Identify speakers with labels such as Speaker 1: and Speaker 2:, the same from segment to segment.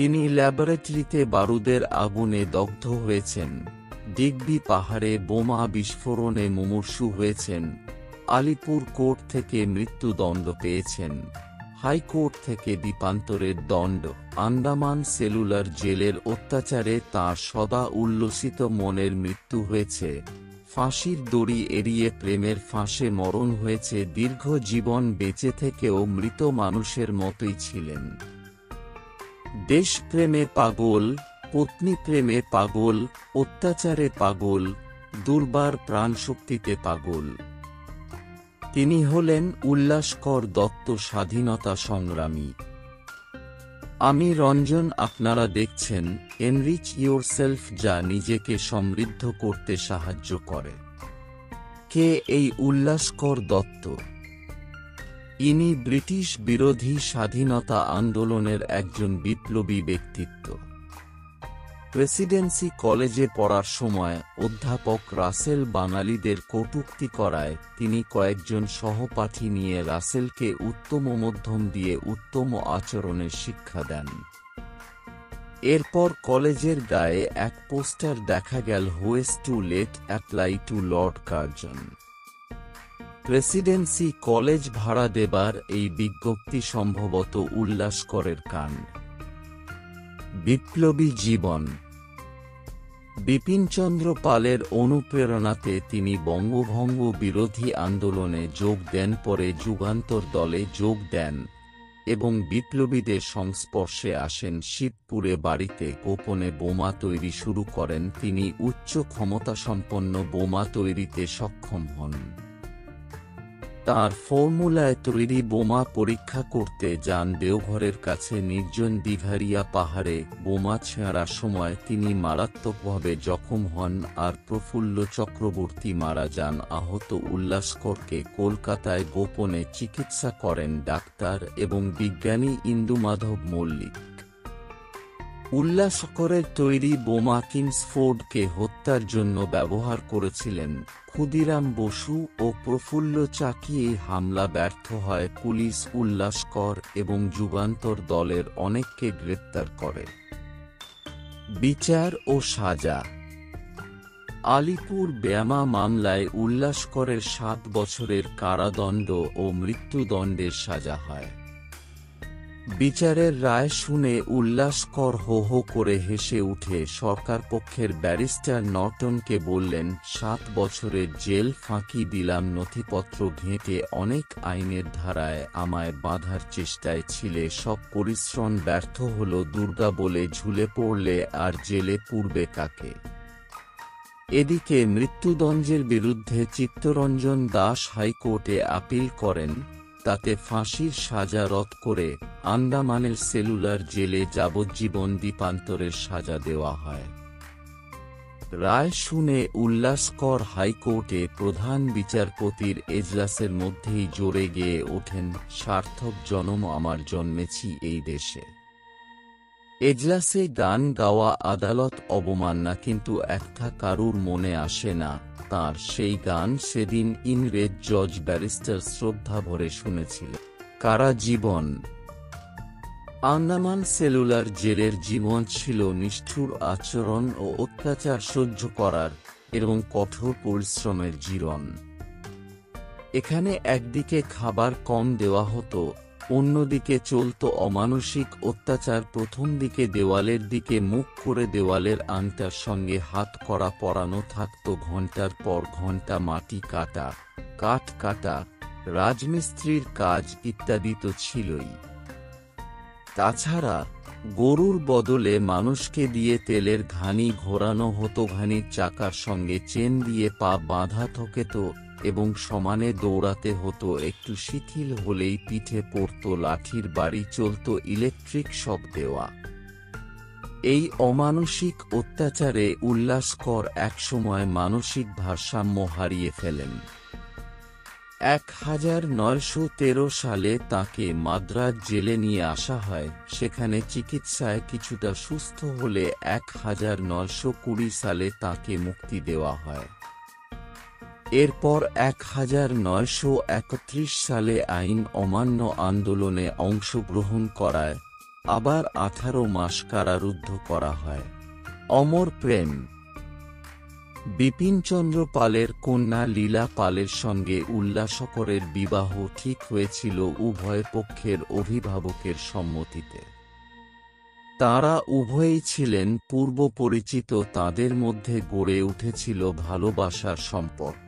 Speaker 1: তিনি ল্যাবরেটরিতে বারুদের আগুনে দগ্ধ হয়েছেন, ডিগবি পাহাড়ে বোমা বিস্ফোরণে মুমূর্ষু হয়েছেন, আলিপুর কোর্ট থেকে মৃত্যুদণ্ড পেয়েছেন, হাইকোর্ট থেকে দ্বীপান্তরের দণ্ড, আন্দামান সেলুলার জেলের অত্যাচারে তাঁর সদা উল্লসিত মনের মৃত্যু হয়েছে, ফাঁসির দড়ি এড়িয়ে প্রেমের ফাঁসে মরণ হয়েছে। দীর্ঘ জীবন বেঁচে থেকেও মৃত মানুষের মতোই ছিলেন। দেশপ্রেমে পাগল, পত্নী প্রেমে পাগল, অত্যাচারে পাগল, দুর্বার প্রাণশক্তিতে পাগল। তিনি হলেন উল্লাসকর দত্ত, স্বাধীনতা সংগ্রামী। আমি রঞ্জন, আপনারা দেখছেন এনরিচ ইয়োরসেলফ, যা নিজেকে সমৃদ্ধ করতে সাহায্য করে। কে এই উল্লাসকর দত্ত? ইনি ব্রিটিশ বিরোধী স্বাধীনতা আন্দোলনের একজন বিপ্লবী ব্যক্তিত্ব। প্রেসিডেন্সি কলেজে পড়ার সময় অধ্যাপক রাসেল বাঙালিদের কটূক্তি করায় তিনি কয়েকজন সহপাঠী নিয়ে রাসেলকে উত্তম মধ্যম দিয়ে উত্তম আচরণের শিক্ষা দেন। এরপর কলেজের গায়ে এক পোস্টার দেখা গেল, house to let apply to Lord Curzon. Presidency College ভাড়া দেবার এই বিজ্ঞপ্তি সম্ভবত উল্লাসকরের কান। বিপ্লবী জীবন। বিপিনচন্দ্র পালের অনুপ্রেরণাতে তিনি বঙ্গভঙ্গ বিরোধী আন্দোলনে যোগ দেন, পরে যুগান্তর দলে যোগ দেন এবং বিপ্লবীদের সংস্পর্শে আসেন। শিবপুরে বাড়িতে গোপনে বোমা তৈরি শুরু করেন। তিনি উচ্চ ক্ষমতাসম্পন্ন বোমা তৈরিতে সক্ষম হন। তার ফর্মুলায় তৈরি বোমা পরীক্ষা করতে যান দেওঘরের কাছে নির্জন দিঘারিয়া পাহাড়ে। বোমা ছোঁড়ার সময় তিনি মারাত্মকভাবে জখম হন আর প্রফুল্ল চক্রবর্তী মারা যান। আহত উল্লাসকরকে কলকাতায় গোপনে চিকিৎসা করেন ডাক্তার এবং বিজ্ঞানী ইন্দুমাধব মল্লিক। উল্লাসকরের তৈরি বোমা কিংসফোর্ডকে হত্যার জন্য ব্যবহার করেছিলেন ক্ষুদিরাম বসু ও প্রফুল্ল চাকি। এই হামলা ব্যর্থ হয়। পুলিশ উল্লাসকর এবং যুগান্তর দলের অনেককে গ্রেপ্তার করে। বিচার ও সাজা। আলিপুর বোমা মামলায় উল্লাসকরের 7 বছরের কারাদণ্ড ও মৃত্যুদণ্ডের সাজা হয়। বিচারের রায় শুনে উল্লাসকর হো হো করে হেসে উঠে সরকারপক্ষের ব্যারিস্টার নর্টনকে বললেন, 7 বছরের জেল ফাঁকি দিলাম, নথিপত্র ঘেঁটে অনেক আইনের ধারায় আমায় বাঁধার চেষ্টায় ছিলে, সব পরিশ্রম ব্যর্থ হলো, দুর্গা বলে ঝুলে পড়লে আর জেলে পুরবে কাকে। এদিকে মৃত্যুদণ্ডের বিরুদ্ধে চিত্তরঞ্জন দাস হাইকোর্টে আপিল করেন। তাতে ফাঁসির সাজা রদ করে আন্দামানের সেলুলার জেলে যাবজ্জীবন দ্বীপান্তরের সাজা দেওয়া হয়। রায় শুনে উল্লাসকর হাইকোর্টে প্রধান বিচারপতির এজলাসের মধ্যেই জোরে গেয়ে ওঠেন, সার্থক জনম আমার জন্মেছি এই দেশে। এজলাসে গান গাওয়া আদালত অবমাননা, কিন্তু একটা কারুর মনে আসে না তাঁর সেই গান সেদিন ইংরেজ জজ ব্যারিস্টার শ্রদ্ধা ভরে শুনেছিল। কারা জীবন। আন্দামান সেলুলার জেলের জীবন ছিল নিষ্ঠুর আচরণ ও অত্যাচার সহ্য করার এবং কঠোর পরিশ্রমের জীবন। এখানে একদিকে খাবার কম দেওয়া হতো, অন্যদিকে চলত অমানসিক অত্যাচার। প্রথম দিকে দেওয়ালের দিকে মুখ করে দেওয়ালের আংটার সঙ্গে হাত করা পরানো থাকত, ঘণ্টার পর ঘণ্টা মাটি কাটা, কাঠ কাটা, রাজমিস্ত্রির কাজ ইত্যাদি তো ছিলই। তাছাড়া গরুর বদলে মানুষকে দিয়ে তেলের ঘানি ঘোরানো হতো, ঘানির চাকার সঙ্গে চেন দিয়ে পা বাঁধা থাকত এবং সমানে দৌড়াতে হতো, একটু শিথিল হলেই পিঠে পড়ত লাঠির বাড়ি, চলত ইলেকট্রিক শক দেওয়া। এই অমানসিক অত্যাচারে উল্লাসকর একসময় মানসিক ভারসাম্য হারিয়ে ফেলেন। 1913 সালে তাঁকে মাদ্রাজ জেলে নিয়ে আসা হয়। সেখানে চিকিৎসায় কিছুটা সুস্থ হলে 1920 সালে তাঁকে মুক্তি দেওয়া হয়। এরপর 1931 সালে আইন অমান্য আন্দোলনে অংশগ্রহণ করায় আবার 18 মাস কারারুদ্ধ করা হয়। অমর প্রেম। বিপিনচন্দ্র পালের কন্যা লীলা পালের সঙ্গে উল্লাসকরের বিবাহ ঠিক হয়েছিল উভয় পক্ষের অভিভাবকের সম্মতিতে। তারা উভয়েই ছিলেন পূর্ব পরিচিত, তাদের মধ্যে গড়ে উঠেছিল ভালোবাসার সম্পর্ক।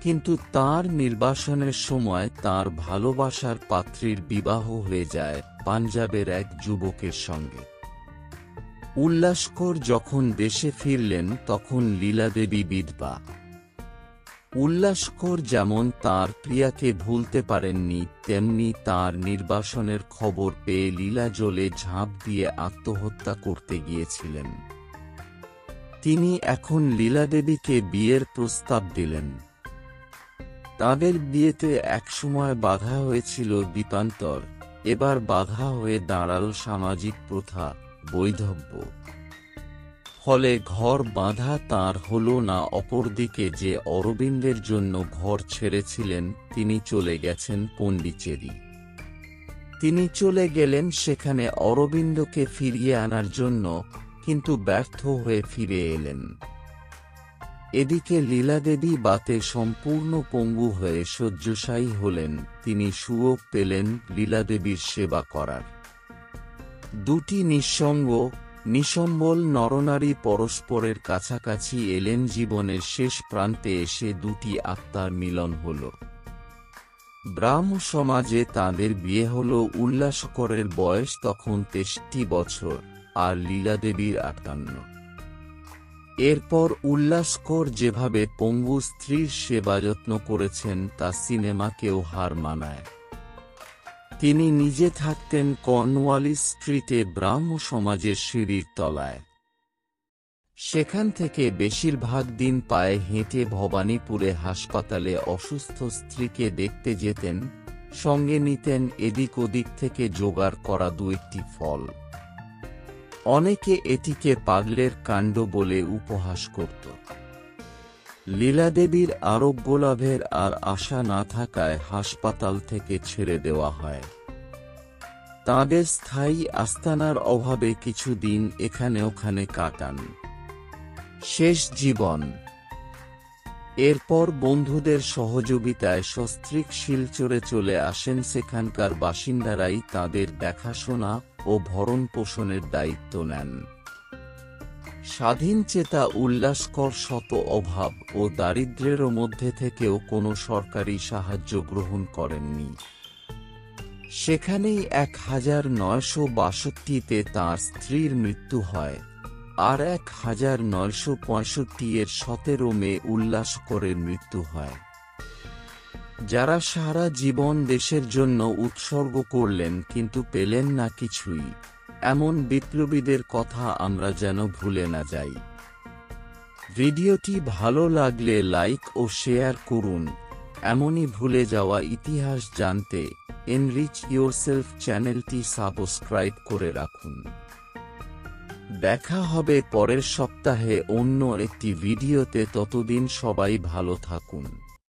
Speaker 1: কিন্তু তার নির্বাসনের সময় তার ভালোবাসার পাত্রীর বিবাহ হয়ে যায় পাঞ্জাবের এক যুবকের সঙ্গে। উল্লাসকর যখন দেশে ফিরলেন তখন লীলাদেবী বিধবা। উল্লাসকর যেমন তার প্রিয়াকে ভুলতে পারেননি, তেমনি তার নির্বাসনের খবর পেয়ে লীলা জলে ঝাঁপ দিয়ে আত্মহত্যা করতে গিয়েছিলেন। তিনি এখন লীলাদেবীকে বিয়ের প্রস্তাব দিলেন। তাদের বিয়েতে একসময় বাধা হয়েছিল দ্বীপান্তর, এবার বাধা হয়ে দাঁড়াল সামাজিক প্রথা, বৈধব্য। ফলে ঘর বাঁধা তাঁর হল না। অপরদিকে যে অরবিন্দের জন্য ঘর ছেড়েছিলেন তিনি চলে গেছেন পণ্ডিচেরি। তিনি চলে গেলেন সেখানে অরবিন্দকে ফিরিয়ে আনার জন্য, কিন্তু ব্যর্থ হয়ে ফিরে এলেন। এদিকে লীলাদেবী বাতে সম্পূর্ণ পঙ্গু হয়ে শয্যাশায়ী হলেন। তিনি সুযোগ পেলেন লীলাদেবীর সেবা করার। দুটি নিঃসম্বল নরনারী পরস্পরের কাছাকাছি এলেন। জীবনের শেষ প্রান্তে এসে দুটি আত্মার মিলন হল। ব্রাহ্ম সমাজে তাঁদের বিয়ে হল। উল্লাসকরের বয়স তখন 63 বছর আর লীলাদেবীর 58। এরপর উল্লাসকর যেভাবে পঙ্গু স্ত্রীর সেবা যত্ন করেছেন তা সিনেমাকেও হার মানায়। তিনি নিজে থাকতেন কর্নওয়ালিস স্ট্রিটে ব্রাহ্ম সমাজের সিঁড়ির তলায়। সেখান থেকে বেশিরভাগ দিন পায়ে হেঁটে ভবানীপুরে হাসপাতালে অসুস্থ স্ত্রীকে দেখতে যেতেন। সঙ্গে নিতেন এদিক ওদিক থেকে জোগাড় করা 2-1টি ফল। অনেকে এটিকে পাগলের কাণ্ড বলে উপহাস করত। লীলাদেবীর আরোগ্যলাভের আর আশা না থাকায় হাসপাতাল থেকে ছেড়ে দেওয়া হয়। তাঁদের স্থায়ী আস্তানার অভাবে কিছুদিন এখানে ওখানে কাটান। শেষ জীবন। এরপর বন্ধুদের সহযোগিতায় সস্ত্রীক শিলচরে চলে আসেন। সেখানকার বাসিন্দারাই তাঁদের দেখাশোনা ও ভরণ পোষণের দায়িত্ব নেন। স্বাধীনচেতা উল্লাসকর শত অভাব ও দারিদ্র্যের মধ্যে থেকেও কোনো সরকারি সাহায্য গ্রহণ করেননি। সেখানেই 1962-তে তাঁর স্ত্রীর মৃত্যু হয়, আর 1965-এর 17 মে উল্লাসকরের মৃত্যু হয়। যারা সারা জীবন দেশের জন্য উৎসর্গ করলেন কিন্তু পেলেন না কিছুই, এমন বিপ্লবীদের কথা আমরা যেন ভুলে না যাই। ভিডিওটি ভালো লাগলে লাইক ও শেয়ার করুন। এমনই ভুলে যাওয়া ইতিহাস জানতে এনরিচ ইয়োরসেলফ চ্যানেলটি সাবস্ক্রাইব করে রাখুন। দেখা হবে পরের সপ্তাহে অন্য একটি ভিডিওতে। ততদিন সবাই ভালো থাকুন।